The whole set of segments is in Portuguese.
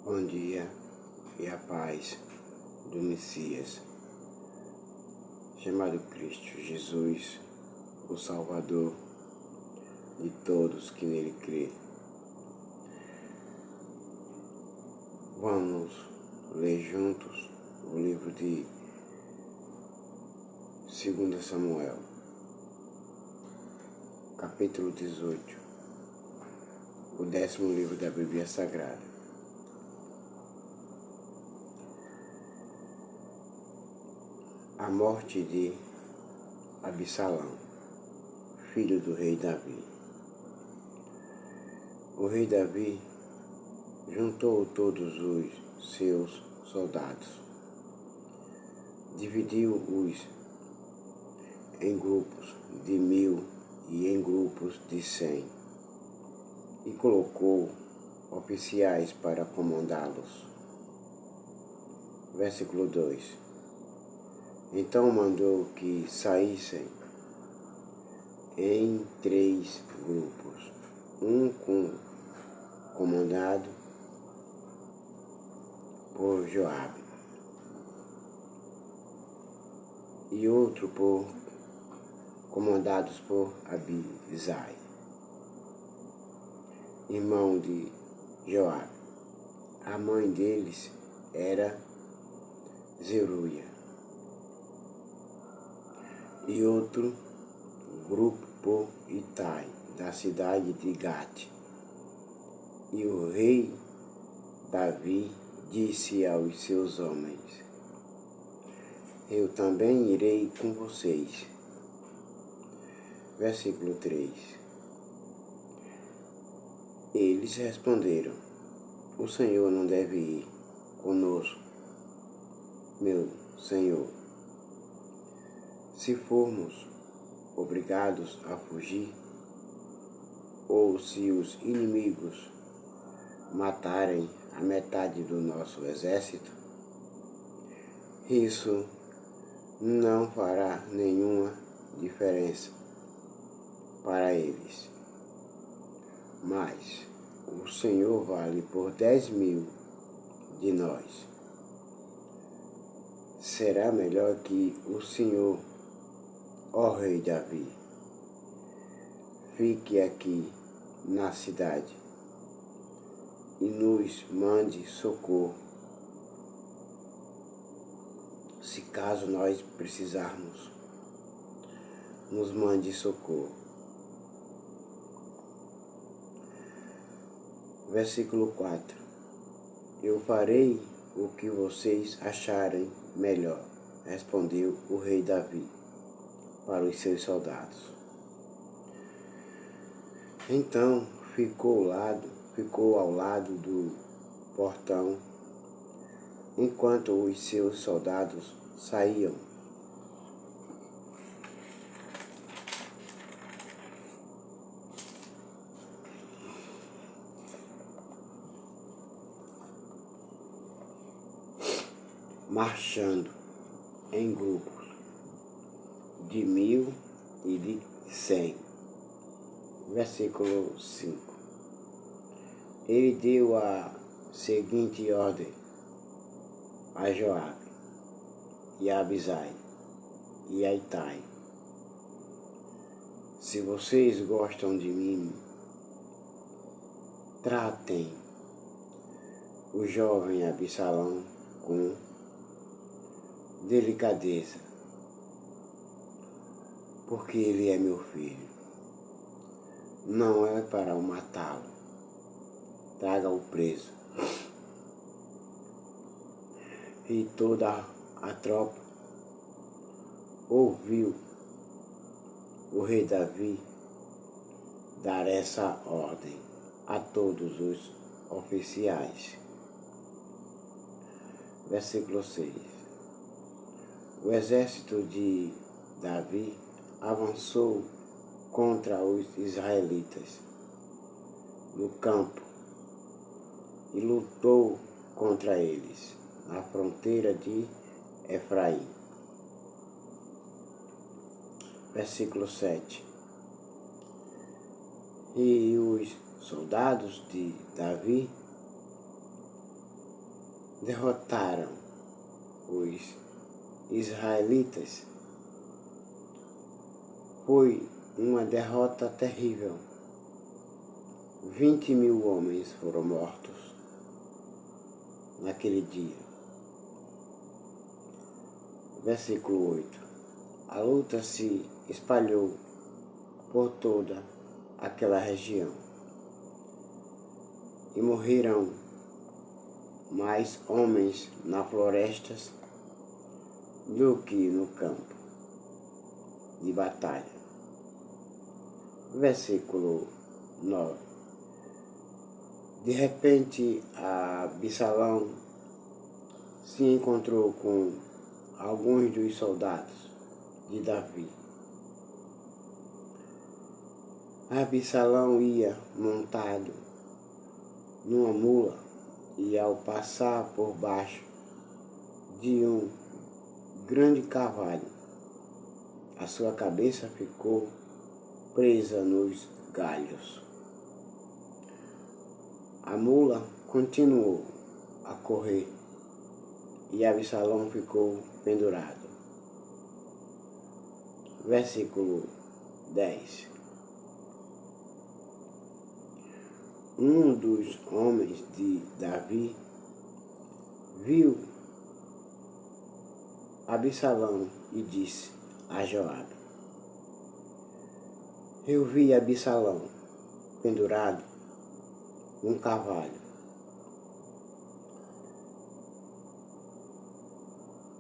Bom dia e a paz do Messias, chamado Cristo Jesus, o Salvador de todos que nele crê. Vamos ler juntos o livro de 2 Samuel, capítulo 18, o 10º livro da Bíblia Sagrada. A morte de Absalão, filho do rei Davi. O rei Davi juntou todos os seus soldados, dividiu-os em grupos de 1000 e em grupos de 100, e colocou oficiais para comandá-los. Versículo 2. Então mandou que saíssem em 3 grupos, um comandado por Joabe e outro comandados por Abisai, irmão de Joabe. A mãe deles era Zeruia. E outro grupo por Itai, da cidade de Gate. E o rei Davi disse aos seus homens: Eu também irei com vocês. Versículo 3. Eles responderam: O Senhor não deve ir conosco, meu Senhor. Se formos obrigados a fugir, ou se os inimigos matarem a metade do nosso exército, isso não fará nenhuma diferença para eles. Mas o Senhor vale por 10.000 de nós. Será melhor que o Senhor, ó rei Davi, fique aqui na cidade e nos mande socorro, se caso nós precisarmos, nos mande socorro. Versículo 4. Eu farei o que vocês acharem melhor, respondeu o rei Davi para os seus soldados. Então ficou ao lado do portão, enquanto os seus soldados saíam. Marchando em grupos de 1000 e de 100. Versículo 5. Ele deu a seguinte ordem a Joabe e a Abisai e a Itai: Se vocês gostam de mim, tratem o jovem Absalão com delicadeza, porque ele é meu filho. Não é para o matá-lo. Traga-o preso. E toda a tropa ouviu o rei Davi dar essa ordem a todos os oficiais. Versículo 6. O exército de Davi avançou contra os israelitas no campo e lutou contra eles na fronteira de Efraim. Versículo 7. E os soldados de Davi derrotaram os israelitas. Foi uma derrota terrível. 20.000 homens foram mortos naquele dia. Versículo 8. A luta se espalhou por toda aquela região e morreram mais homens nas florestas do que no campo de batalha. Versículo 9. De repente, Absalão se encontrou com alguns dos soldados de Davi. Absalão ia montado numa mula e, ao passar por baixo de um grande cavalo, a sua cabeça ficou presa nos galhos. A mula continuou a correr e Absalão ficou pendurado. Versículo 10. Um dos homens de Davi viu Absalão e disse a Joabe: eu vi Absalão pendurado num cavalo.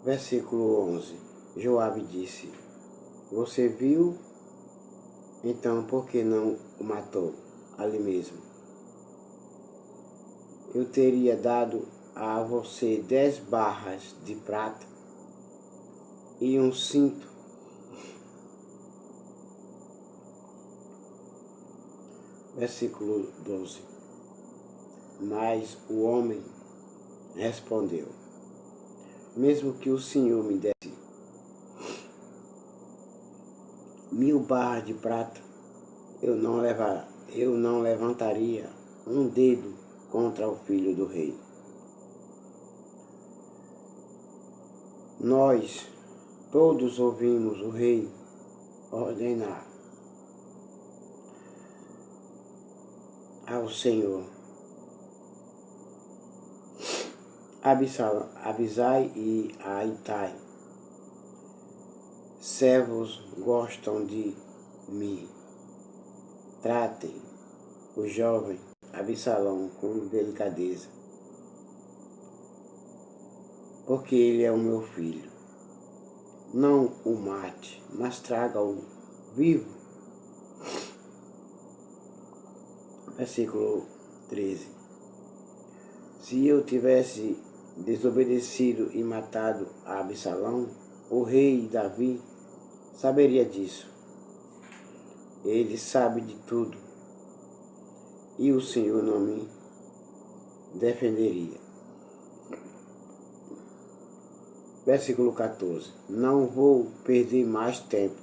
Versículo 11. Joabe disse: você viu? Então por que não o matou ali mesmo? Eu teria dado a você 10 barras de prata e um cinto. Versículo 12. Mas o homem respondeu: mesmo que o Senhor me desse 1000 barras de prata, eu não levantaria um dedo contra o filho do rei. Nós todos ouvimos o rei ordenar ao Senhor. Abisai e Aitai, servos, gostam de mim. Tratem o jovem Absalão com delicadeza, porque ele é o meu filho. Não o mate, mas traga-o vivo. Versículo 13. Se eu tivesse desobedecido e matado a Absalão, o rei Davi saberia disso. Ele sabe de tudo, e o Senhor não me defenderia. Versículo 14. Não vou perder mais tempo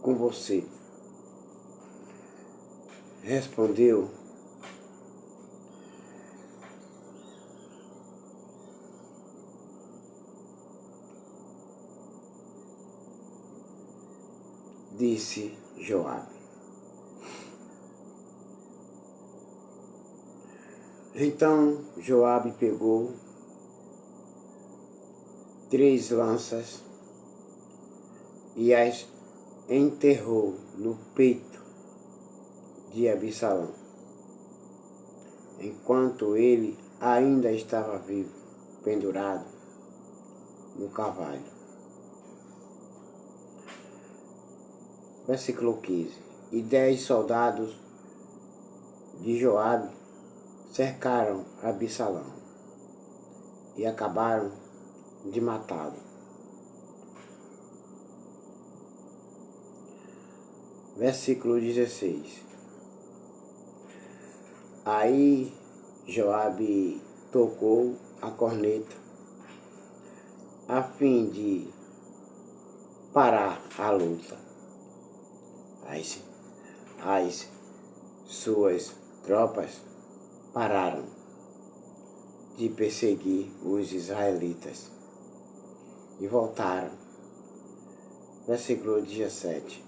com você. Respondeu disse Joabe. Então Joabe pegou 3 lanças e as enterrou no peito de Absalão, enquanto ele ainda estava vivo, pendurado no cavalo. Versículo 15. E 10 soldados de Joabe cercaram Absalão e acabaram de matá-lo. Versículo 16. Aí Joabe tocou a corneta a fim de parar a luta. As suas tropas pararam de perseguir os israelitas e voltaram. Versículo 17.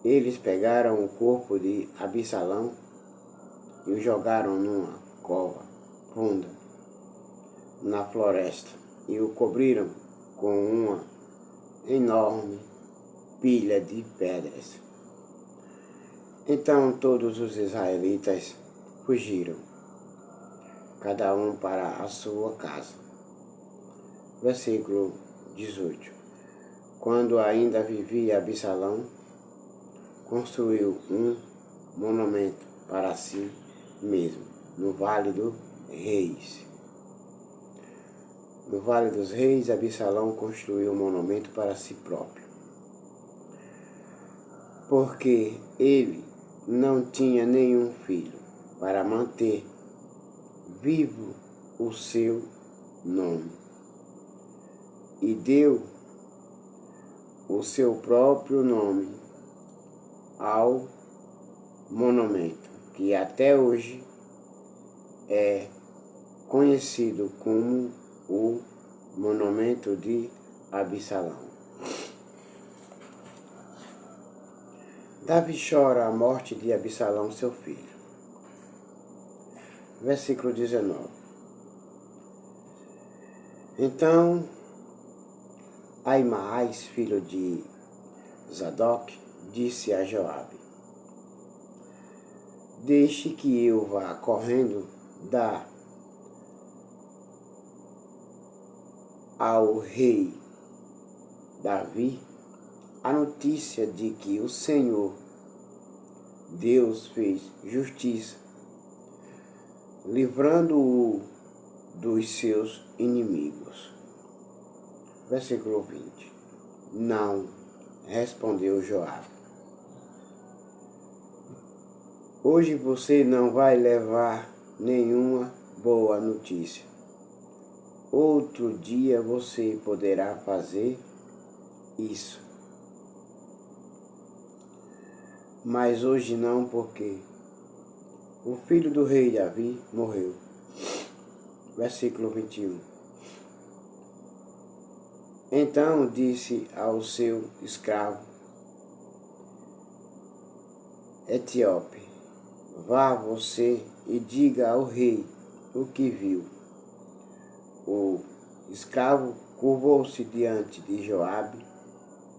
Eles pegaram o corpo de Absalão e o jogaram numa cova funda na floresta e o cobriram com uma enorme pilha de pedras. Então todos os israelitas fugiram, cada um para a sua casa. Versículo 18. Quando ainda vivia Absalão, construiu um monumento para si mesmo no Vale dos Reis. No Vale dos Reis, Absalão construiu um monumento para si próprio, porque ele não tinha nenhum filho para manter vivo o seu nome, e deu o seu próprio nome ao monumento, que até hoje é conhecido como o monumento de Absalão. Davi chora a morte de Absalão, seu filho. Versículo 19. Então Ahimaás, filho de Zadok, disse a Joabe: deixe que eu vá correndo dar ao rei Davi a notícia de que o Senhor Deus fez justiça, livrando-o dos seus inimigos. Versículo 20. Não, respondeu Joabe. Hoje você não vai levar nenhuma boa notícia. Outro dia você poderá fazer isso. Mas hoje não, porque o filho do rei Davi morreu. Versículo 21. Então disse ao seu escravo etíope: vá você e diga ao rei o que viu. O escravo curvou-se diante de Joabe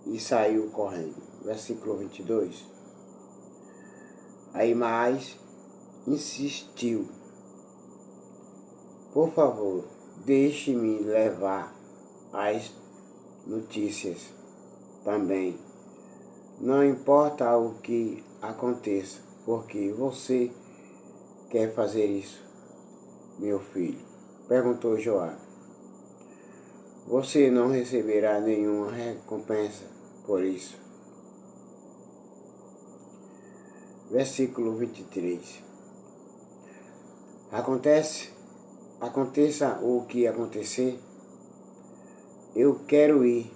e saiu correndo. Versículo 22. Ahimaás insistiu: por favor, deixe-me levar as notícias também. Não importa o que aconteça, porque você quer fazer isso, meu filho? Perguntou Joabe. Você não receberá nenhuma recompensa por isso. Versículo 23. Aconteça o que acontecer, eu quero ir,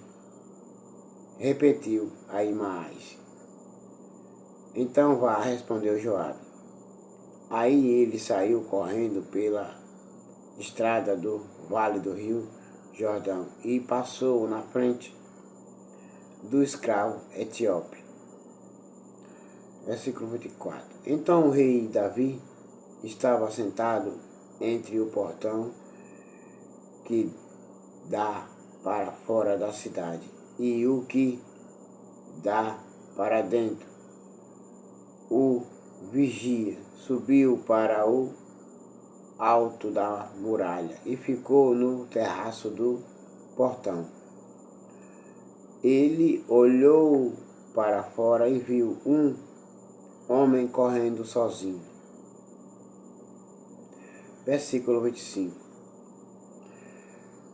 repetiu Ahimaás. Então vá, respondeu Joabe. Aí ele saiu correndo pela estrada do vale do rio Jordão e passou na frente do escravo etíope. Versículo 24. Então o rei Davi estava sentado entre o portão que dá para fora da cidade e o que dá para dentro. O vigia subiu para o alto da muralha e ficou no terraço do portão. Ele olhou para fora e viu um homem correndo sozinho. Versículo 25.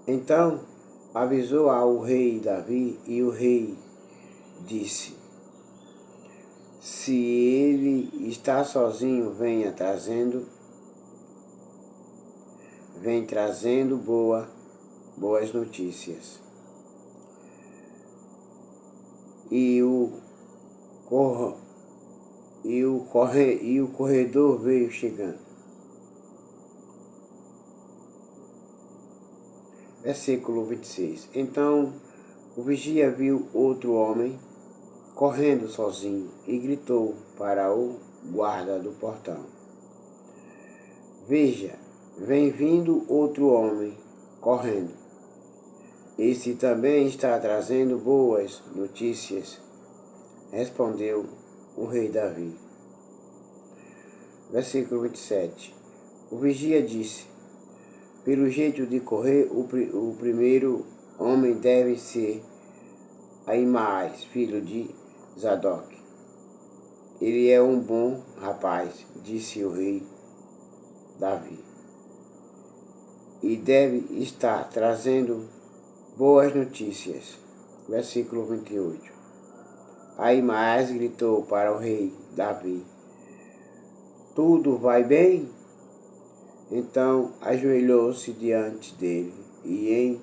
Então avisou ao rei Davi e o rei disse: se ele está sozinho, vem trazendo boas notícias. E o corredor veio chegando. Versículo 26. Então o vigia viu outro homem correndo sozinho e gritou para o guarda do portão: Veja, vem vindo outro homem correndo. Esse também está trazendo boas notícias, respondeu o rei Davi. Versículo 27. O vigia disse: Pelo jeito de correr, o primeiro homem deve ser Ahimaás, filho de Zadok. Ele é um bom rapaz, disse o rei Davi, e deve estar trazendo boas notícias. Versículo 28. Ahimaás gritou para o rei Davi: Tudo vai bem? Então ajoelhou-se diante dele e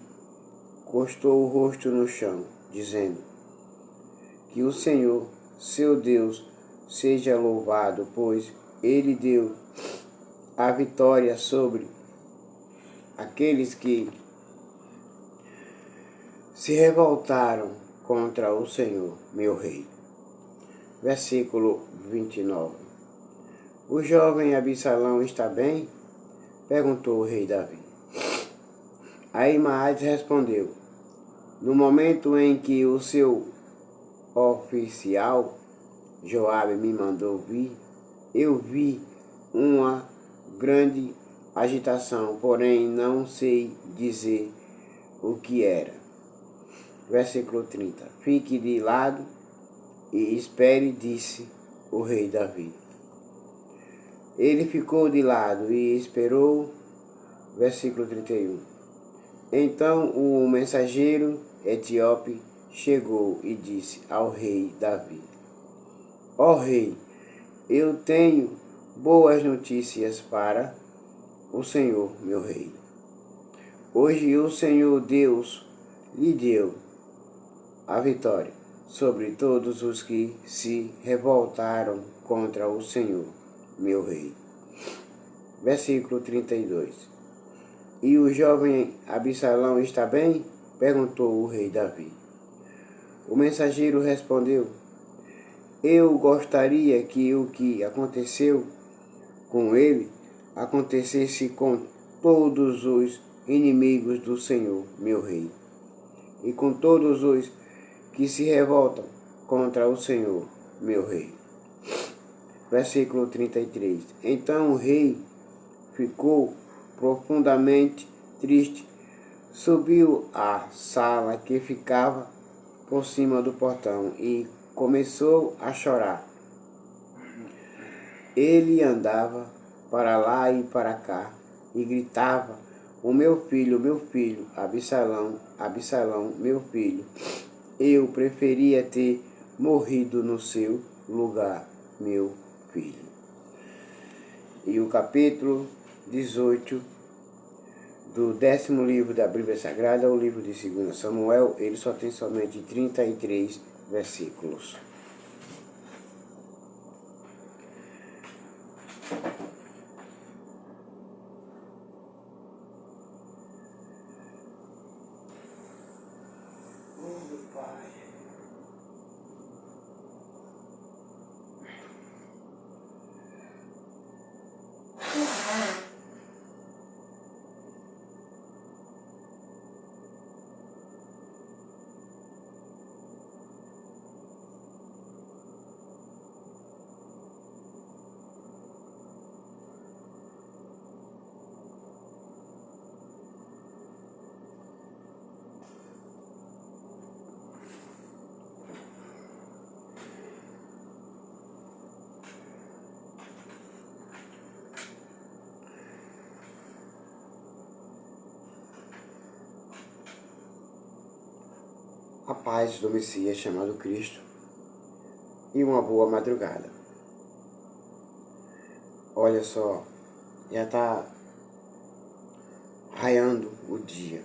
encostou o rosto no chão, dizendo: Que o Senhor, seu Deus, seja louvado, pois ele deu a vitória sobre aqueles que se revoltaram contra o Senhor, meu rei. Versículo 29. O jovem Absalão está bem? Perguntou o rei Davi. Ahimaás respondeu: No momento em que o seu oficial Joabe me mandou vir, eu vi uma grande agitação, porém não sei dizer o que era. Versículo 30. Fique de lado e espere, disse o rei Davi. Ele ficou de lado e esperou. Versículo 31. Então o mensageiro etíope chegou e disse ao rei Davi: Ó rei, eu tenho boas notícias para o Senhor, meu rei. Hoje o Senhor Deus lhe deu a vitória sobre todos os que se revoltaram contra o Senhor, meu rei. Versículo 32. E o jovem Absalão está bem? Perguntou o rei Davi. O mensageiro respondeu: Eu gostaria que o que aconteceu com ele acontecesse com todos os inimigos do Senhor, meu rei, e com todos os que se revoltam contra o Senhor, meu rei. Versículo 33. Então o rei ficou profundamente triste, subiu à sala que ficava por cima do portão e começou a chorar. Ele andava para lá e para cá e gritava: O meu filho, Absalão, Absalão, meu filho, eu preferia ter morrido no seu lugar, meu filho. E o capítulo 18 do 10º livro da Bíblia Sagrada, o livro de 2 Samuel, ele só tem somente 33 versículos. A paz do Messias chamado Cristo e uma boa madrugada. Olha só, já está raiando o dia.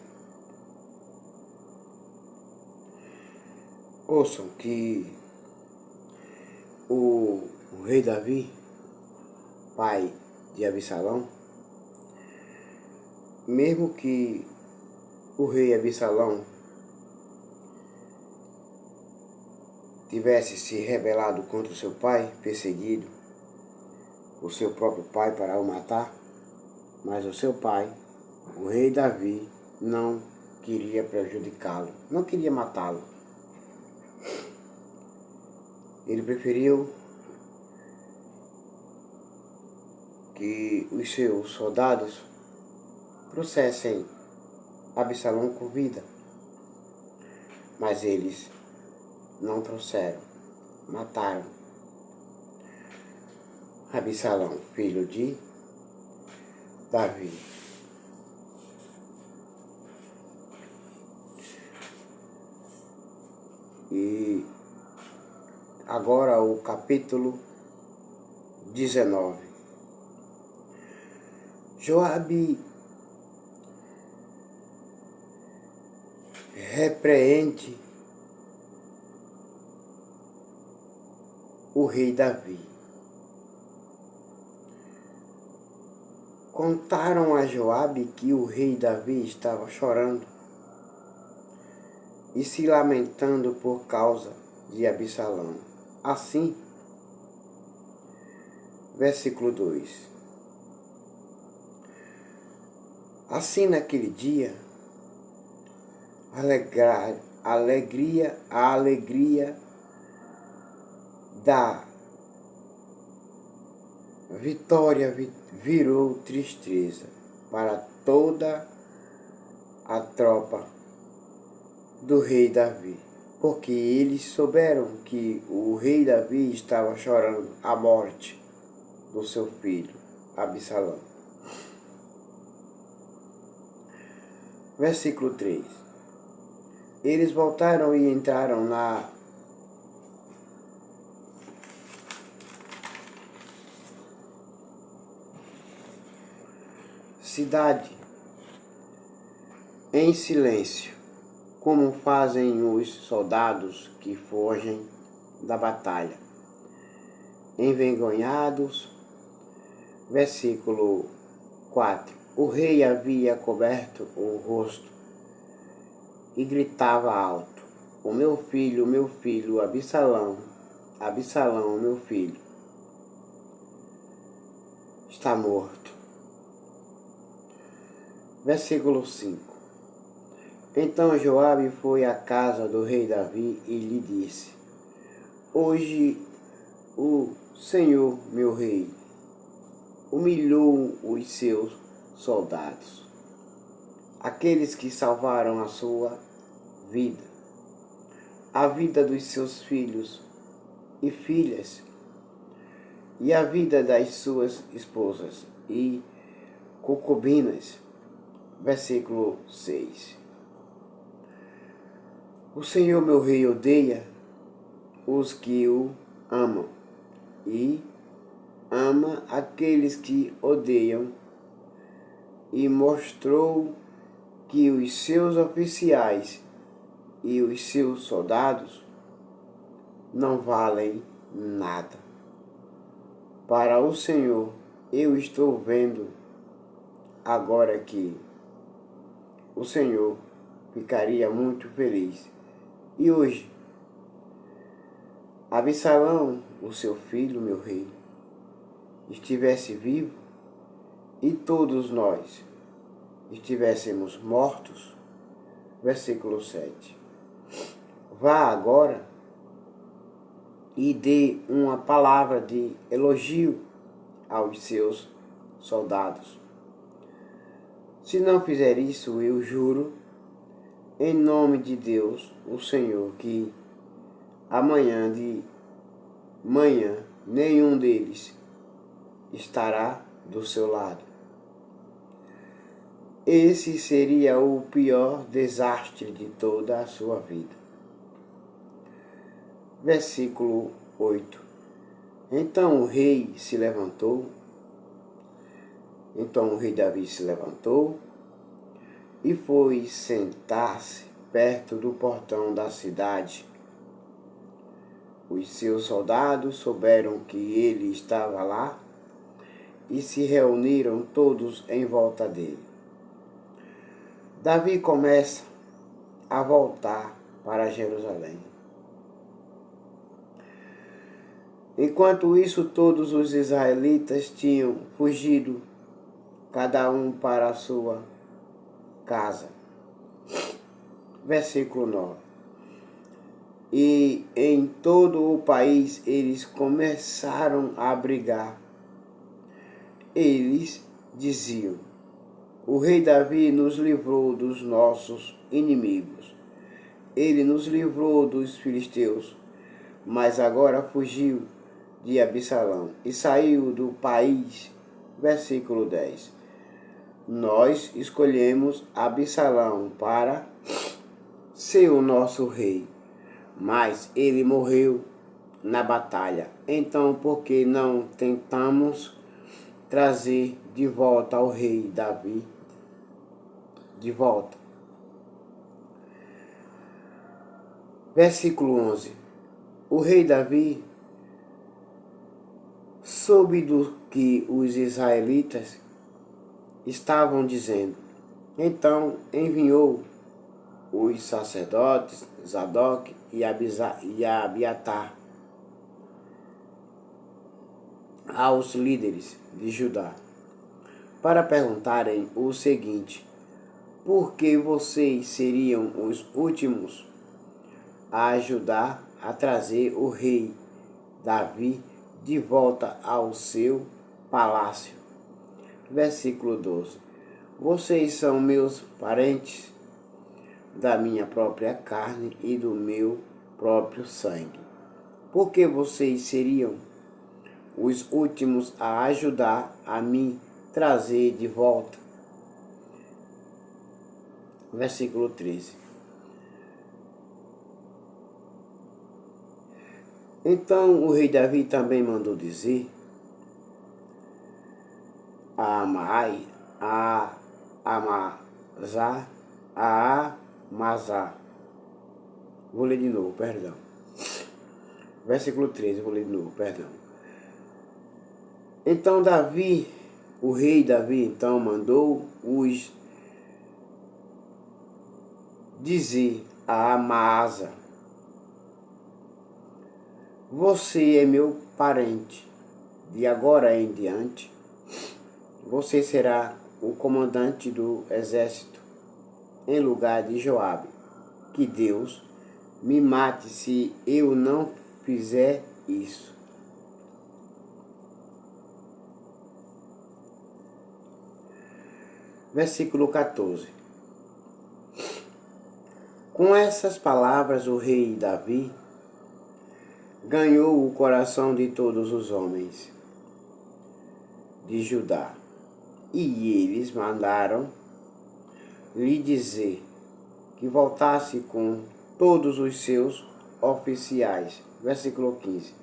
Ouçam que o rei Davi, pai de Absalão, mesmo que o rei Absalão tivesse se rebelado contra o seu pai, perseguido o seu próprio pai para o matar, mas o seu pai, o rei Davi, não queria prejudicá-lo, não queria matá-lo. Ele preferiu que os seus soldados trouxessem Absalão com vida, mas eles não trouxeram, mataram Absalão, filho de Davi. E agora o capítulo 19. Joabe repreende o rei Davi. Contaram a Joabe que o rei Davi estava chorando e se lamentando por causa de Absalão. Assim, versículo 2. Assim naquele dia, a alegria da vitória virou tristeza para toda a tropa do rei Davi, porque eles souberam que o rei Davi estava chorando a morte do seu filho, Absalão. Versículo 3. Eles voltaram e entraram na cidade em silêncio, como fazem os soldados que fogem da batalha, envergonhados. Versículo 4. O rei havia coberto o rosto e gritava alto: o meu filho, Absalão, Absalão, meu filho, está morto. Versículo 5. Então Joabe foi à casa do rei Davi e lhe disse: hoje o Senhor, meu rei, humilhou os seus soldados, aqueles que salvaram a sua vida, a vida dos seus filhos e filhas, e a vida das suas esposas e concubinas. Versículo 6. O Senhor, meu rei, odeia os que o amam e ama aqueles que odeiam, e mostrou que os seus oficiais e os seus soldados não valem nada. Para o Senhor, eu estou vendo agora que o Senhor ficaria muito feliz. E hoje, Absalão, o seu filho, meu rei, estivesse vivo e todos nós estivéssemos mortos. Versículo 7. Vá agora e dê uma palavra de elogio aos seus soldados. Se não fizer isso, eu juro, em nome de Deus, o Senhor, que amanhã de manhã nenhum deles estará do seu lado. Esse seria o pior desastre de toda a sua vida. Versículo 8. Então o rei Davi se levantou e foi sentar-se perto do portão da cidade. Os seus soldados souberam que ele estava lá e se reuniram todos em volta dele. Davi começa a voltar para Jerusalém. Enquanto isso, todos os israelitas tinham fugido, cada um para a sua casa. Versículo 9. E em todo o país eles começaram a brigar. Eles diziam: o rei Davi nos livrou dos nossos inimigos. Ele nos livrou dos filisteus, mas agora fugiu de Absalão e saiu do país. Versículo 10. Nós escolhemos Absalão para ser o nosso rei, mas ele morreu na batalha. Então, por que não tentamos trazer de volta ao rei Davi? De volta. Versículo 11. O rei Davi soube do que os israelitas estavam dizendo. Então enviou os sacerdotes Zadok e Abiatar aos líderes de Judá para perguntarem o seguinte: por que vocês seriam os últimos a ajudar a trazer o rei Davi de volta ao seu palácio? Versículo 12. Vocês são meus parentes, da minha própria carne e do meu próprio sangue. Por que vocês seriam os últimos a ajudar a me trazer de volta? Versículo 13. Então o rei Davi também mandou dizer a Amazá. Vou ler de novo, perdão. Versículo 13, vou ler de novo, perdão. Então o rei Davi, então mandou os dizer a Amasa: você é meu parente. De agora em diante, você será o comandante do exército, em lugar de Joabe. Que Deus me mate se eu não fizer isso. Versículo 14. Com essas palavras, o rei Davi ganhou o coração de todos os homens de Judá, e eles mandaram lhe dizer que voltasse com todos os seus oficiais. Versículo 15.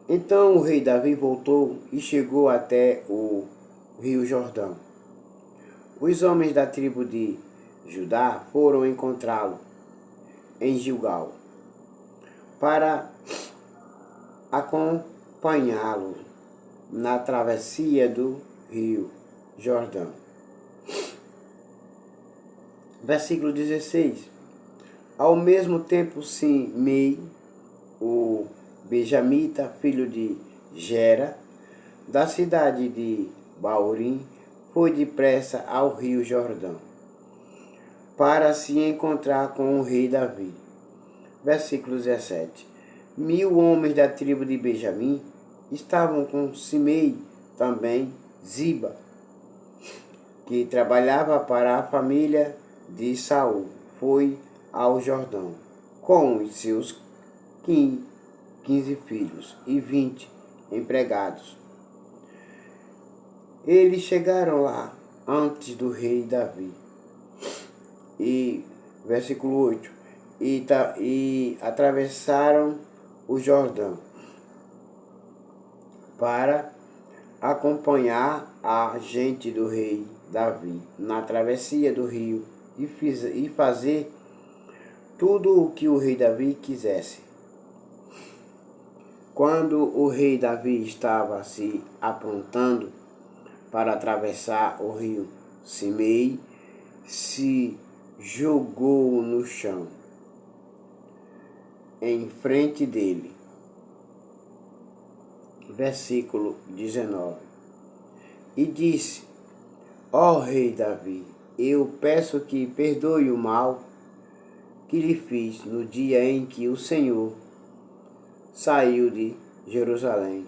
Então o rei Davi voltou e chegou até o rio Jordão. Os homens da tribo de Judá foram encontrá-lo em Gilgal para acompanhá-lo na travessia do rio Jordão. Versículo 16. Ao mesmo tempo, Simei, o benjamita, filho de Gera, da cidade de Baurim, foi depressa ao rio Jordão para se encontrar com o rei Davi. Versículo 17. 1000 homens da tribo de Benjamim estavam com Simei, também Ziba, que trabalhava para a família de Saul, foi ao Jordão com os seus 15 filhos e 20 empregados. Eles chegaram lá antes do rei Davi. E versículo 8. E atravessaram o Jordão para acompanhar a gente do rei Davi na travessia do rio e fazer tudo o que o rei Davi quisesse. Quando o rei Davi estava se aprontando para atravessar o rio, Simei se jogou no chão, em frente dele. Versículo 19. E disse: Ó rei Davi, eu peço que perdoe o mal que lhe fiz no dia em que o Senhor saiu de Jerusalém.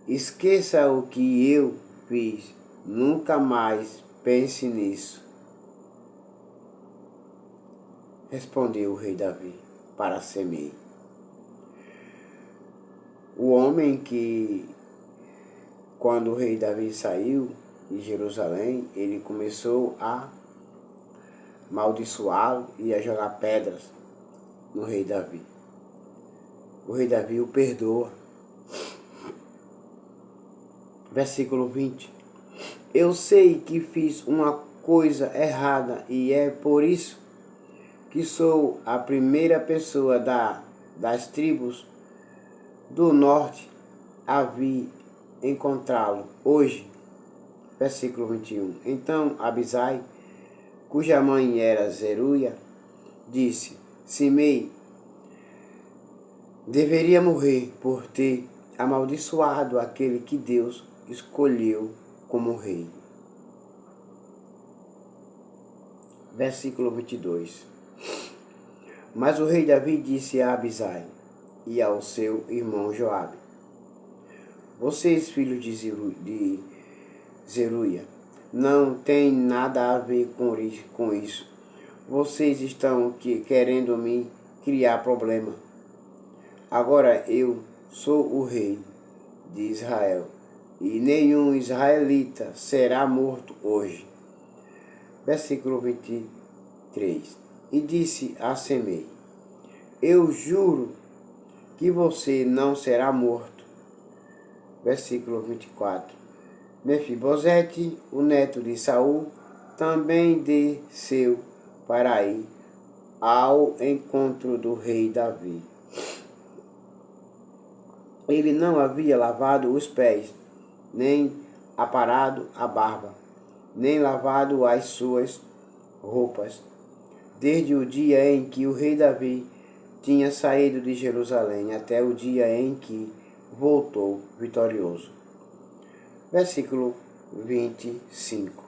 Esqueça o que eu fiz, nunca mais pense nisso. Respondeu o rei Davi para Semei. O homem que, quando o rei Davi saiu de Jerusalém, ele começou a amaldiçoá-lo e a jogar pedras no rei Davi. O rei Davi o perdoa. Versículo 20. Eu sei que fiz uma coisa errada e é por isso que sou a primeira pessoa das tribos do norte a vir encontrá-lo hoje. Versículo 21. Então Abisai, cuja mãe era Zeruia, disse: Simei deveria morrer por ter amaldiçoado aquele que Deus escolheu como rei. Versículo 22. Mas o rei Davi disse a Abisai e ao seu irmão Joabe: Vocês, filhos de Zeruia, não tem nada a ver com isso. Vocês estão querendo me criar problema. Agora eu sou o rei de Israel, e nenhum israelita será morto hoje. Versículo 23. E disse a Semei: Eu juro que você não será morto. Versículo 24. Mefibosete, o neto de Saul, também desceu para ir ao encontro do rei Davi. Ele não havia lavado os pés, nem aparado a barba, nem lavado as suas roupas, desde o dia em que o rei Davi tinha saído de Jerusalém até o dia em que voltou vitorioso. Versículo 25.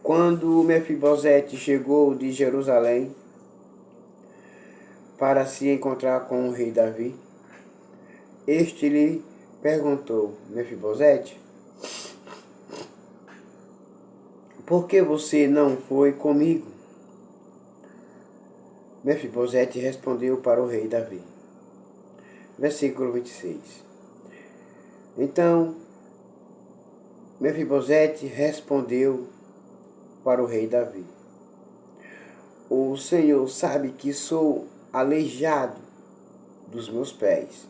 Quando Mefibosete chegou de Jerusalém para se encontrar com o rei Davi, este lhe perguntou: Mefibosete, por que você não foi comigo? Mefibosete respondeu para o rei Davi. Versículo 26. Então, Mefibosete respondeu para o rei Davi: O Senhor sabe que sou aleijado dos meus pés.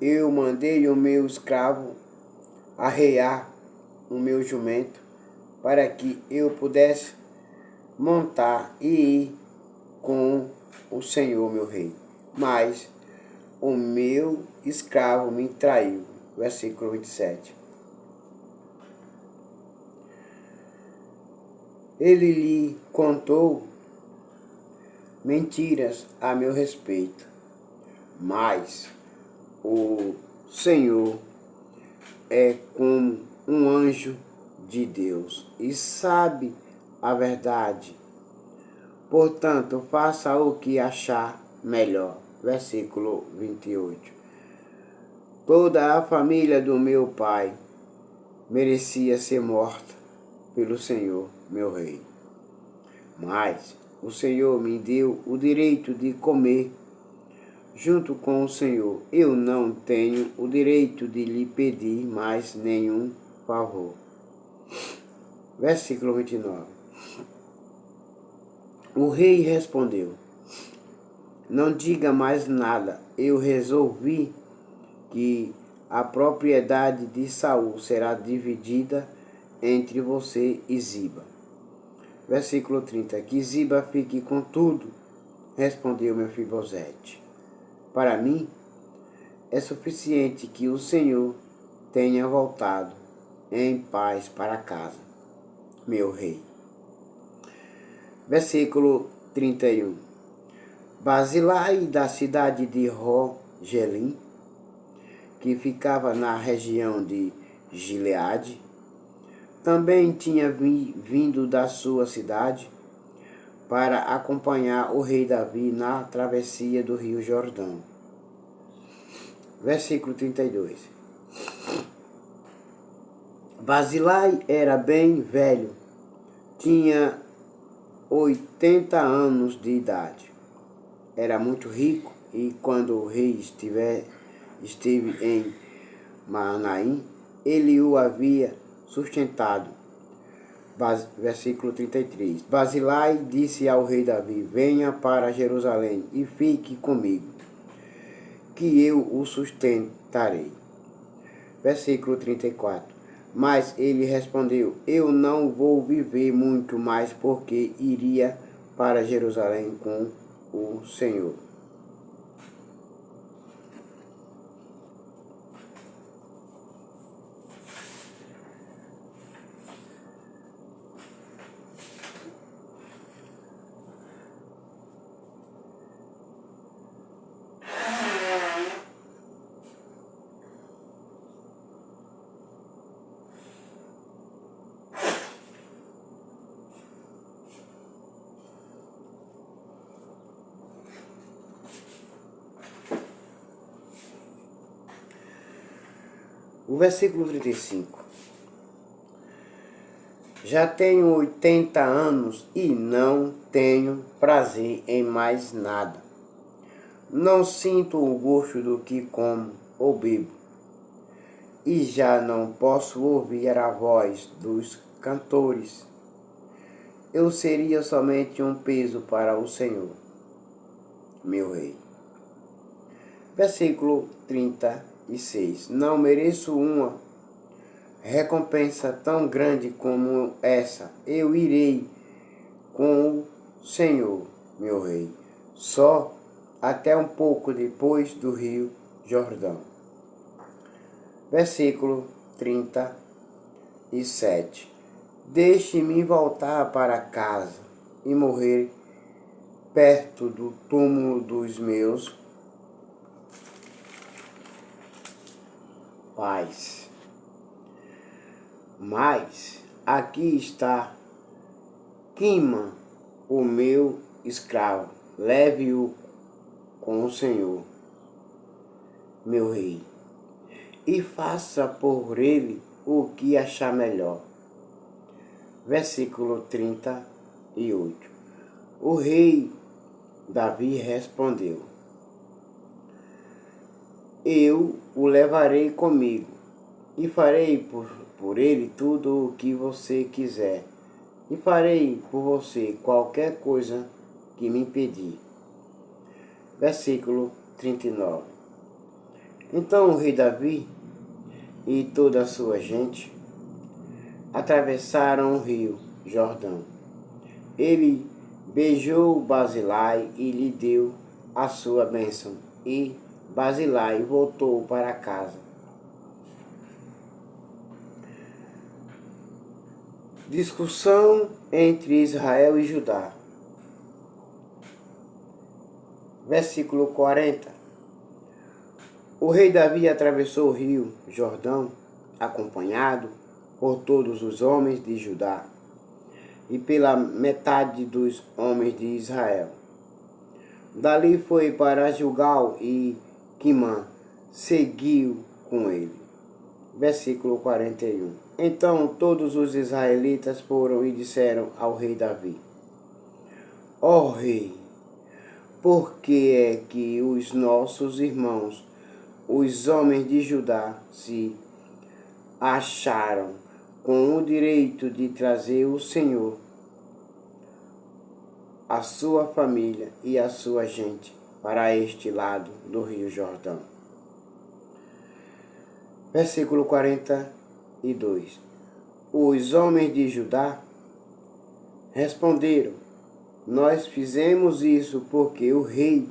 Eu mandei o meu escravo arrear o meu jumento para que eu pudesse montar e ir com o Senhor meu rei. Mas o meu escravo me traiu. Versículo 27. Ele lhe contou mentiras a meu respeito, mas o Senhor é como um anjo de Deus e sabe a verdade. Portanto, faça o que achar melhor. Versículo 28. Toda a família do meu pai merecia ser morta pelo Senhor, meu rei. Mas o Senhor me deu o direito de comer junto com o Senhor. Eu não tenho o direito de lhe pedir mais nenhum favor. Versículo 29. O rei respondeu: Não diga mais nada. Eu resolvi que a propriedade de Saul será dividida entre você e Ziba. Versículo 30. Que Ziba fique com tudo, respondeu Mefibosete. Para mim, é suficiente que o Senhor tenha voltado em paz para casa, meu rei. Versículo 31. Basilai, da cidade de Rogelim, que ficava na região de Gileade, também tinha vindo da sua cidade para acompanhar o rei Davi na travessia do rio Jordão. Versículo 32. Basilai era bem velho, tinha 80 anos de idade. Era muito rico e quando o rei esteve em Maanaim, ele o havia sustentado. Versículo 33. Basilai disse ao rei Davi: venha para Jerusalém e fique comigo, que eu o sustentarei. Versículo 34. Mas ele respondeu: eu não vou viver muito mais, porque iria para Jerusalém com o Senhor. O versículo 35. Já tenho 80 anos e não tenho prazer em mais nada. Não sinto o gosto do que como ou bebo. E já não posso ouvir a voz dos cantores. Eu seria somente um peso para o Senhor, meu rei. Versículo 36. Não mereço uma recompensa tão grande como essa. Eu irei com o Senhor, meu rei, só até um pouco depois do rio Jordão. Versículo 37. Deixe-me voltar para casa e morrer perto do túmulo dos meus pais. Mas aqui está Quima, o meu escravo. Leve-o com o Senhor, meu rei, e faça por ele o que achar melhor. Versículo 38. O rei Davi respondeu: eu o levarei comigo e farei por ele tudo o que você quiser, e farei por você qualquer coisa que me pedir. Versículo 39. Então o rei Davi e toda a sua gente atravessaram o rio Jordão. Ele beijou Basilai e lhe deu a sua bênção, e Basilai voltou para casa. Discussão entre Israel e Judá. Versículo 40. O rei Davi atravessou o rio Jordão, acompanhado por todos os homens de Judá e pela metade dos homens de Israel. Dali foi para Gilgal e Quimã seguiu com ele. Versículo 41. Então todos os israelitas foram e disseram ao rei Davi: ó rei, por que é que os nossos irmãos, os homens de Judá, se acharam com o direito de trazer o Senhor, a sua família e a sua gente para este lado do rio Jordão? Versículo 42. Os homens de Judá responderam: nós fizemos isso porque o rei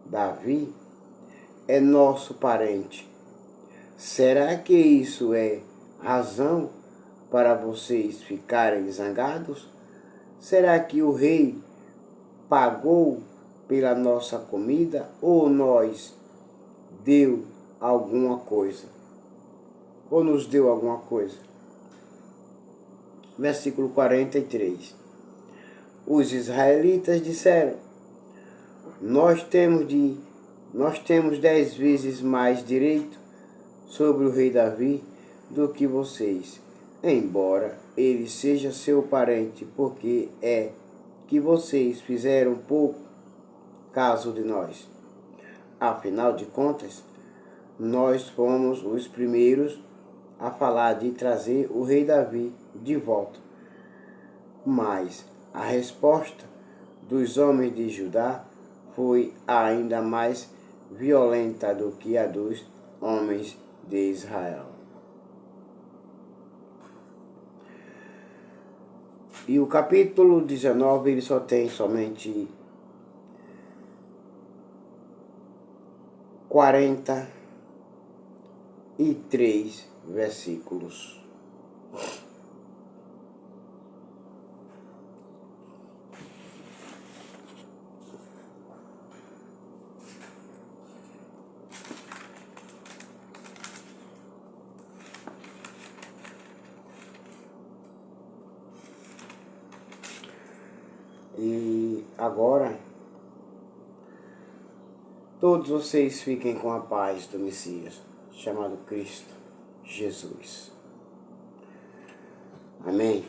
Davi é nosso parente. Será que isso é razão para vocês ficarem zangados? Será que o rei pagou pela nossa comida ou nós deu alguma coisa? Ou nos deu alguma coisa? Versículo 43. Os israelitas disseram: Nós temos 10 vezes mais direito sobre o rei Davi do que vocês, embora ele seja seu parente, porque é que vocês fizeram pouco caso de nós. Afinal de contas, nós fomos os primeiros a falar de trazer o rei Davi de volta. Mas a resposta dos homens de Judá foi ainda mais violenta do que a dos homens de Israel. E o capítulo 19 ele só tem somente 43 versículos. E agora, todos vocês fiquem com a paz do Messias, chamado Cristo Jesus. Amém?